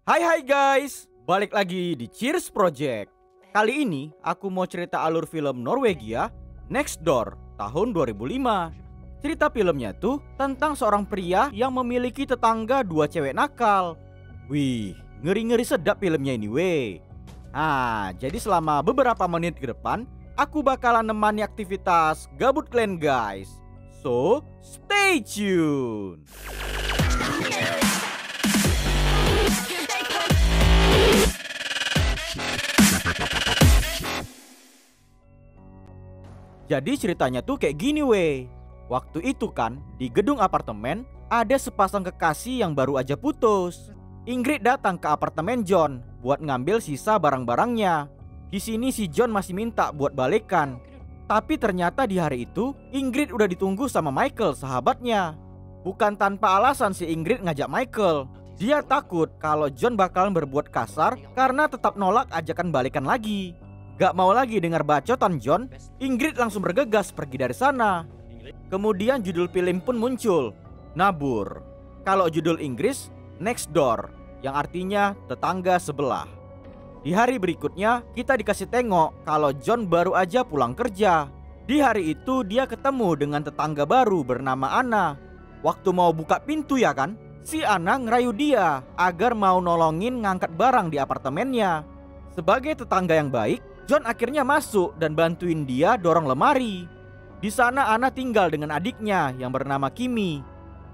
Hai guys, balik lagi di Cheers Project. Kali ini aku mau cerita alur film Norwegia Next Door tahun 2005. Cerita filmnya tuh tentang seorang pria yang memiliki tetangga dua cewek nakal. Wih, ngeri-ngeri sedap filmnya ini weh. Jadi selama beberapa menit ke depan aku bakalan nemani aktivitas gabut kalian guys. So, stay tune. Jadi ceritanya tuh kayak gini weh. Waktu itu kan di gedung apartemen ada sepasang kekasih yang baru aja putus. Ingrid datang ke apartemen John buat ngambil sisa barang-barangnya. Di sini si John masih minta buat balikan. Tapi ternyata di hari itu Ingrid udah ditunggu sama Michael sahabatnya. Bukan tanpa alasan si Ingrid ngajak Michael. Dia takut kalau John bakalan berbuat kasar karena tetap nolak ajakan balikan lagi. Gak mau lagi dengar bacotan John, Ingrid langsung bergegas pergi dari sana. Kemudian judul film pun muncul, Nabur. Kalau judul Inggris, Next Door, yang artinya tetangga sebelah. Di hari berikutnya kita dikasih tengok kalau John baru aja pulang kerja. Di hari itu dia ketemu dengan tetangga baru bernama Anna. Waktu mau buka pintu ya kan, si Anna ngerayu dia agar mau nolongin ngangkat barang di apartemennya. Sebagai tetangga yang baik, John akhirnya masuk dan bantuin dia dorong lemari. Di sana Anna tinggal dengan adiknya yang bernama Kimi.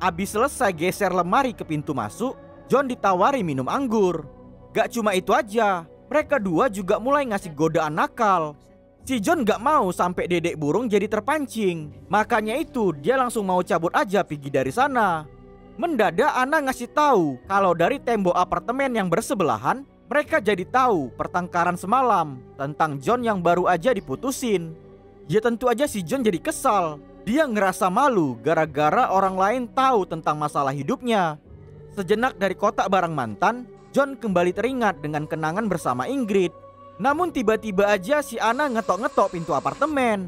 Abis selesai geser lemari ke pintu masuk, John ditawari minum anggur. Gak cuma itu aja, mereka dua juga mulai ngasih godaan nakal. Si John gak mau sampai dedek burung jadi terpancing. Makanya itu dia langsung mau cabut aja pergi dari sana. Mendadak Anna ngasih tahu kalau dari tembok apartemen yang bersebelahan mereka jadi tahu pertengkaran semalam tentang John yang baru aja diputusin. Ya tentu aja si John jadi kesal. Dia ngerasa malu gara-gara orang lain tahu tentang masalah hidupnya. Sejenak dari kotak barang mantan, John kembali teringat dengan kenangan bersama Ingrid. Namun tiba-tiba aja si Anna ngetok-ngetok pintu apartemen.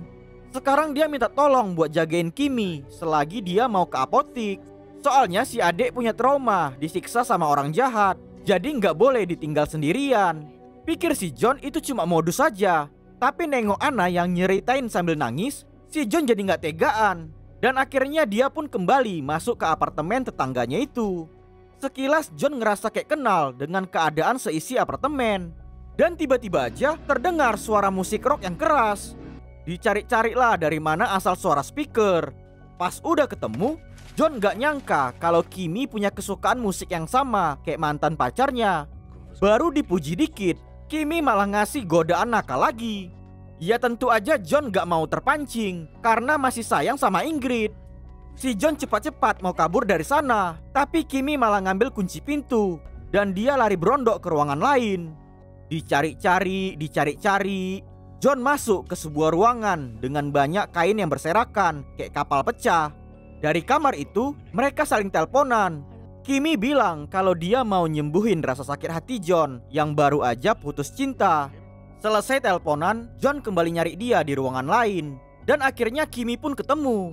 Sekarang dia minta tolong buat jagain Kimi selagi dia mau ke apotik. Soalnya si adik punya trauma disiksa sama orang jahat. Jadi nggak boleh ditinggal sendirian. Pikir si John itu cuma modus saja. Tapi nengok Anna yang nyeritain sambil nangis, si John jadi nggak tegaan. Dan akhirnya dia pun kembali masuk ke apartemen tetangganya itu. Sekilas John ngerasa kayak kenal dengan keadaan seisi apartemen. Dan tiba-tiba aja terdengar suara musik rock yang keras. Dicari-carilah dari mana asal suara speaker. Pas udah ketemu, John gak nyangka kalau Kimi punya kesukaan musik yang sama kayak mantan pacarnya. Baru dipuji dikit, Kimi malah ngasih godaan nakal lagi. Ya tentu aja John gak mau terpancing karena masih sayang sama Ingrid. Si John cepat-cepat mau kabur dari sana, tapi Kimi malah ngambil kunci pintu dan dia lari berondok ke ruangan lain. Dicari-cari, John masuk ke sebuah ruangan dengan banyak kain yang berserakan kayak kapal pecah. Dari kamar itu, mereka saling teleponan. Kimi bilang kalau dia mau nyembuhin rasa sakit hati John yang baru aja putus cinta. Selesai teleponan, John kembali nyari dia di ruangan lain. Dan akhirnya Kimi pun ketemu.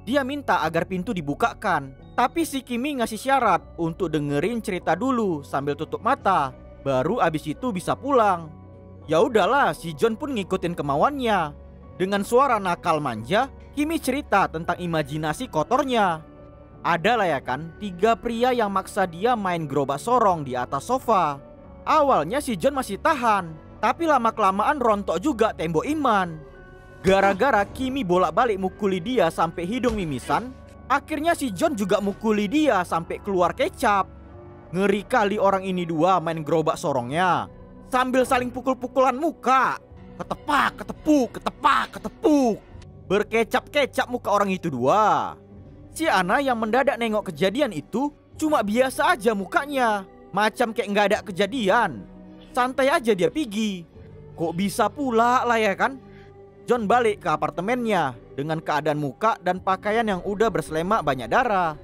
Dia minta agar pintu dibukakan. Tapi si Kimi ngasih syarat untuk dengerin cerita dulu sambil tutup mata. Baru abis itu bisa pulang. Ya udahlah, si John pun ngikutin kemauannya. Dengan suara nakal manja, Kimi cerita tentang imajinasi kotornya. Ada lah ya kan, 3 pria yang maksa dia main gerobak sorong di atas sofa. Awalnya si John masih tahan, tapi lama-kelamaan rontok juga tembok iman. Gara-gara Kimi bolak-balik mukuli dia sampai hidung mimisan, akhirnya si John juga mukuli dia sampai keluar kecap. Ngeri kali orang ini dua main gerobak sorongnya sambil saling pukul-pukulan muka. Ketepak, ketepuk, ketepak, ketepuk. Berkecap-kecap muka orang itu dua. Si Anna yang mendadak nengok kejadian itu cuma biasa aja mukanya, macam kayak nggak ada kejadian. Santai aja dia pergi. Kok bisa pula lah ya kan? John balik ke apartemennya dengan keadaan muka dan pakaian yang udah berselemak banyak darah.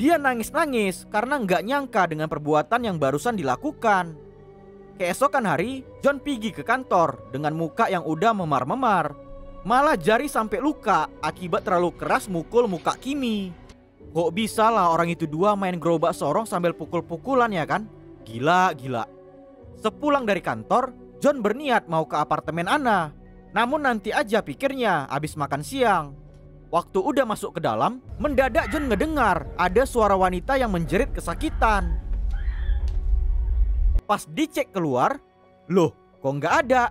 Dia nangis-nangis karena nggak nyangka dengan perbuatan yang barusan dilakukan. Keesokan hari, John pergi ke kantor dengan muka yang udah memar-memar. Malah jari sampai luka akibat terlalu keras mukul muka Kimi. Kok bisa lah orang itu dua main gerobak sorong sambil pukul-pukulan ya kan? Gila. Sepulang dari kantor, John berniat mau ke apartemen Anna. Namun nanti aja pikirnya abis makan siang. Waktu udah masuk ke dalam, mendadak John ngedengar ada suara wanita yang menjerit kesakitan. Pas dicek keluar, loh kok nggak ada?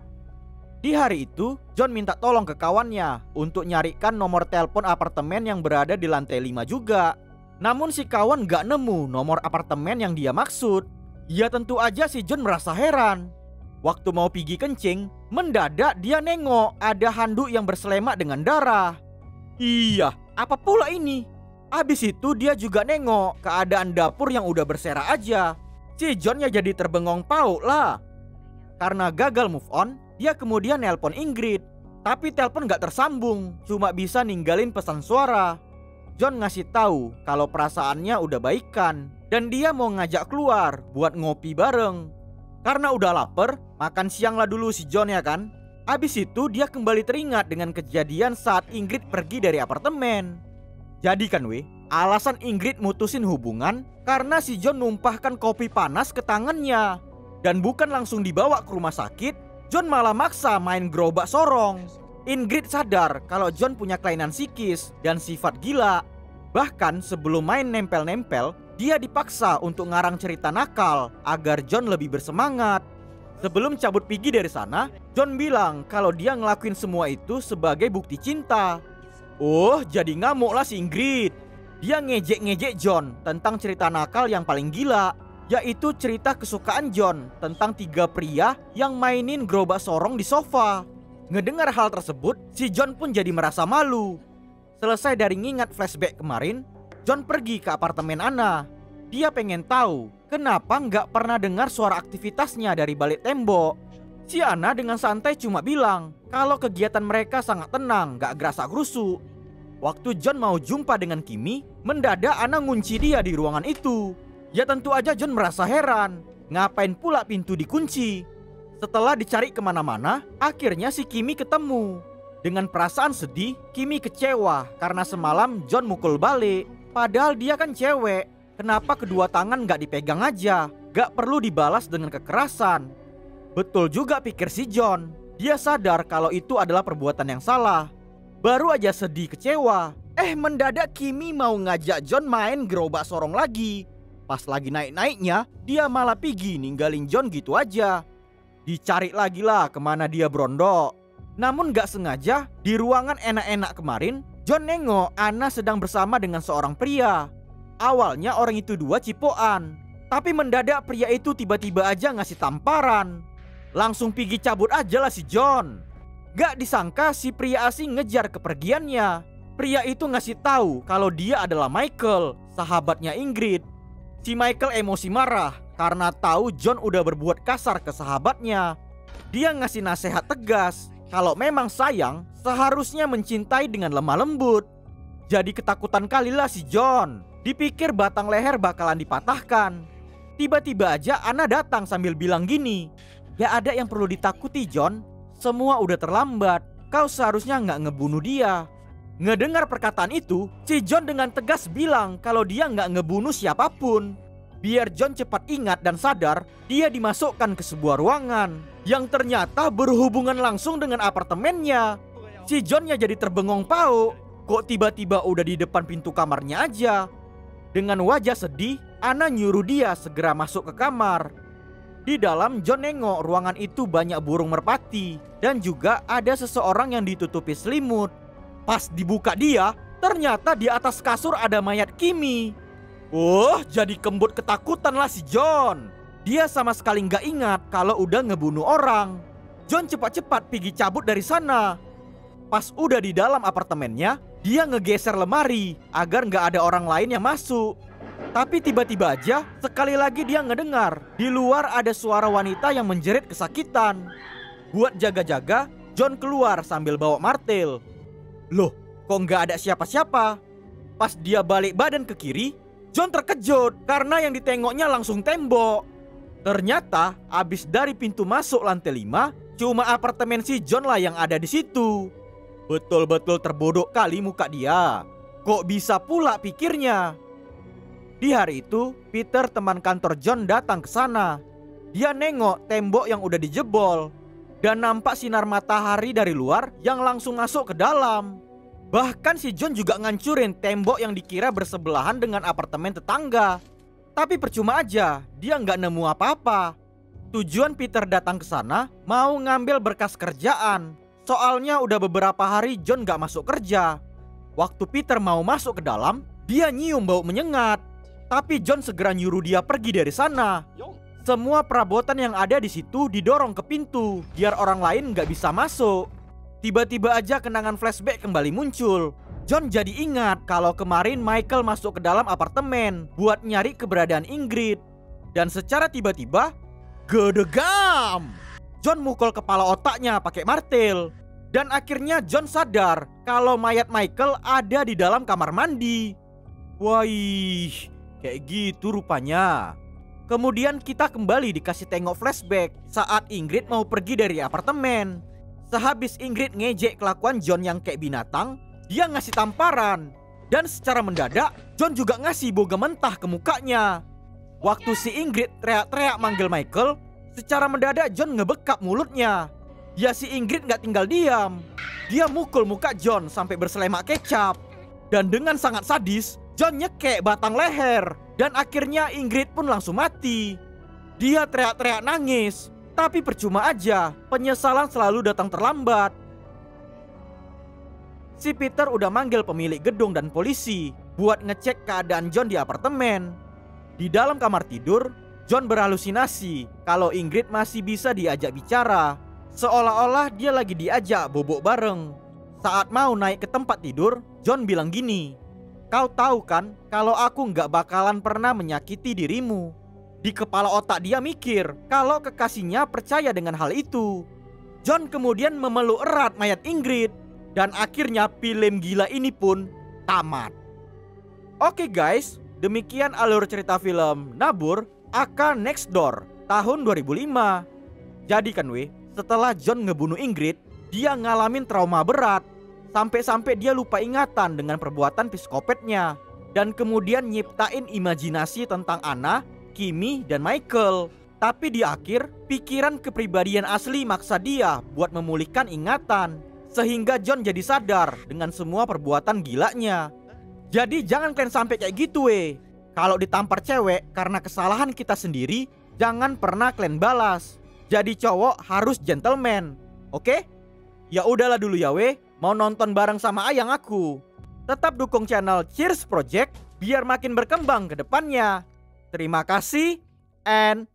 Di hari itu, John minta tolong ke kawannya untuk nyarikan nomor telepon apartemen yang berada di lantai 5 juga. Namun si kawan nggak nemu nomor apartemen yang dia maksud. Ya tentu aja si John merasa heran. Waktu mau pergi kencing, mendadak dia nengok ada handuk yang berselemak dengan darah. Iya, apa pula ini? Abis itu dia juga nengok keadaan dapur yang udah berserah aja. Si Johnnya jadi terbengong pauk lah. Karena gagal move on, dia kemudian nelpon Ingrid. Tapi telepon gak tersambung, cuma bisa ninggalin pesan suara. John ngasih tahu kalau perasaannya udah baikan dan dia mau ngajak keluar buat ngopi bareng. Karena udah lapar, makan siang lah dulu si John ya kan. Abis itu dia kembali teringat dengan kejadian saat Ingrid pergi dari apartemen. Jadi kan alasan Ingrid mutusin hubungan karena si John numpahkan kopi panas ke tangannya. Dan bukan langsung dibawa ke rumah sakit, John malah maksa main gerobak sorong. Ingrid sadar kalau John punya kelainan psikis dan sifat gila. Bahkan sebelum main nempel-nempel, dia dipaksa untuk ngarang cerita nakal agar John lebih bersemangat. Sebelum cabut pergi dari sana, John bilang kalau dia ngelakuin semua itu sebagai bukti cinta. Oh, jadi ngamuk lah si Ingrid. Dia ngejek-ngejek John tentang cerita nakal yang paling gila, yaitu cerita kesukaan John tentang 3 pria yang mainin gerobak sorong di sofa. Ngedengar hal tersebut, si John pun jadi merasa malu. Selesai dari ngingat flashback kemarin, John pergi ke apartemen Anna. Dia pengen tahu kenapa nggak pernah dengar suara aktivitasnya dari balik tembok. Si Anna dengan santai cuma bilang kalau kegiatan mereka sangat tenang, nggak gerasa-gerusu. Waktu John mau jumpa dengan Kimi, mendadak Anna ngunci dia di ruangan itu. Ya tentu aja John merasa heran, ngapain pula pintu dikunci. Setelah dicari kemana-mana, akhirnya si Kimi ketemu. Dengan perasaan sedih, Kimi kecewa karena semalam John mukul balik. Padahal dia kan cewek, kenapa kedua tangan gak dipegang aja? Gak perlu dibalas dengan kekerasan. Betul juga pikir si John. Dia sadar kalau itu adalah perbuatan yang salah. Baru aja sedih kecewa, mendadak Kimi mau ngajak John main gerobak sorong lagi. Pas lagi naik-naiknya, dia malah pergi ninggalin John gitu aja. Dicari lagi lah kemana dia berondok. Namun gak sengaja, di ruangan enak-enak kemarin, John nengok Anna sedang bersama dengan seorang pria. Awalnya orang itu 2 cipokan, tapi mendadak pria itu tiba-tiba aja ngasih tamparan. Langsung pergi cabut aja lah si John. Gak disangka si pria asing ngejar kepergiannya. Pria itu ngasih tahu kalau dia adalah Michael, sahabatnya Ingrid. Si Michael emosi marah karena tahu John udah berbuat kasar ke sahabatnya. Dia ngasih nasihat tegas kalau memang sayang seharusnya mencintai dengan lemah lembut. Jadi ketakutan kalilah si John. Dipikir batang leher bakalan dipatahkan. Tiba-tiba aja Anna datang sambil bilang gini, gak ada yang perlu ditakuti John. Semua udah terlambat. Kau seharusnya gak ngebunuh dia. Ngedengar perkataan itu, si John dengan tegas bilang kalau dia nggak ngebunuh siapapun. Biar John cepat ingat dan sadar, dia dimasukkan ke sebuah ruangan yang ternyata berhubungan langsung dengan apartemennya. Si Johnnya jadi terbengong pauk. Kok tiba-tiba udah di depan pintu kamarnya aja. Dengan wajah sedih, Anna nyuruh dia segera masuk ke kamar. Di dalam, John nengok ruangan itu banyak burung merpati dan juga ada seseorang yang ditutupi selimut. Pas dibuka dia, ternyata di atas kasur ada mayat Kimi. Oh, jadi kembut ketakutan lah si John. Dia sama sekali nggak ingat kalau udah ngebunuh orang. John cepat-cepat pergi cabut dari sana. Pas udah di dalam apartemennya, dia ngegeser lemari agar nggak ada orang lain yang masuk. Tapi tiba-tiba aja, sekali lagi dia ngedengar di luar ada suara wanita yang menjerit kesakitan. Buat jaga-jaga, John keluar sambil bawa martil. Loh, kok nggak ada siapa-siapa? Pas dia balik badan ke kiri, John terkejut karena yang ditengoknya langsung tembok. Ternyata abis dari pintu masuk lantai 5, cuma apartemen si John lah yang ada di situ. Betul-betul terbodoh kali muka dia. Kok bisa pula pikirnya? Di hari itu, Peter teman kantor John datang ke sana. Dia nengok tembok yang udah dijebol dan nampak sinar matahari dari luar yang langsung masuk ke dalam. Bahkan si John juga ngancurin tembok yang dikira bersebelahan dengan apartemen tetangga. Tapi percuma aja, dia nggak nemu apa-apa. Tujuan Peter datang ke sana mau ngambil berkas kerjaan. Soalnya udah beberapa hari John nggak masuk kerja. Waktu Peter mau masuk ke dalam, dia nyium bau menyengat. Tapi John segera nyuruh dia pergi dari sana. Semua perabotan yang ada di situ didorong ke pintu biar orang lain nggak bisa masuk. Tiba-tiba aja kenangan flashback kembali muncul. John jadi ingat kalau kemarin Michael masuk ke dalam apartemen buat nyari keberadaan Ingrid. Dan secara tiba-tiba, gedegam! John mukul kepala otaknya pakai martil. Dan akhirnya John sadar kalau mayat Michael ada di dalam kamar mandi. Wih, kayak gitu rupanya. Kemudian kita kembali dikasih tengok flashback saat Ingrid mau pergi dari apartemen. Sehabis Ingrid ngejek kelakuan John yang kayak binatang, dia ngasih tamparan. Dan secara mendadak, John juga ngasih boga mentah ke mukanya. Waktu si Ingrid teriak-teriak manggil Michael, secara mendadak John ngebekap mulutnya. Ya si Ingrid gak tinggal diam. Dia mukul muka John sampai berselemak kecap. Dan dengan sangat sadis, John nyekek batang leher. Dan akhirnya Ingrid pun langsung mati. Dia teriak-teriak nangis. Tapi percuma aja, penyesalan selalu datang terlambat. Si Peter udah manggil pemilik gedung dan polisi buat ngecek keadaan John di apartemen. Di dalam kamar tidur, John berhalusinasi kalau Ingrid masih bisa diajak bicara. Seolah-olah dia lagi diajak bobok bareng. Saat mau naik ke tempat tidur, John bilang gini, "Kau tahu kan kalau aku nggak bakalan pernah menyakiti dirimu." Di kepala otak dia mikir kalau kekasihnya percaya dengan hal itu. John kemudian memeluk erat mayat Ingrid. Dan akhirnya film gila ini pun tamat. Oke guys, demikian alur cerita film Nabur aka Next Door tahun 2005. Jadi kan setelah John ngebunuh Ingrid, dia ngalamin trauma berat. Sampai-sampai dia lupa ingatan dengan perbuatan psikopatnya. Dan kemudian nyiptain imajinasi tentang Anna, Kimi, dan Michael. Tapi di akhir, pikiran kepribadian asli maksa dia buat memulihkan ingatan. Sehingga John jadi sadar dengan semua perbuatan gilanya. Jadi jangan kalian sampai kayak gitu Kalau ditampar cewek karena kesalahan kita sendiri, jangan pernah kalian balas. Jadi cowok harus gentleman. Oke? Ya udahlah dulu ya mau nonton bareng sama ayang aku. Tetap dukung channel Cheers Project biar makin berkembang ke depannya. Terima kasih and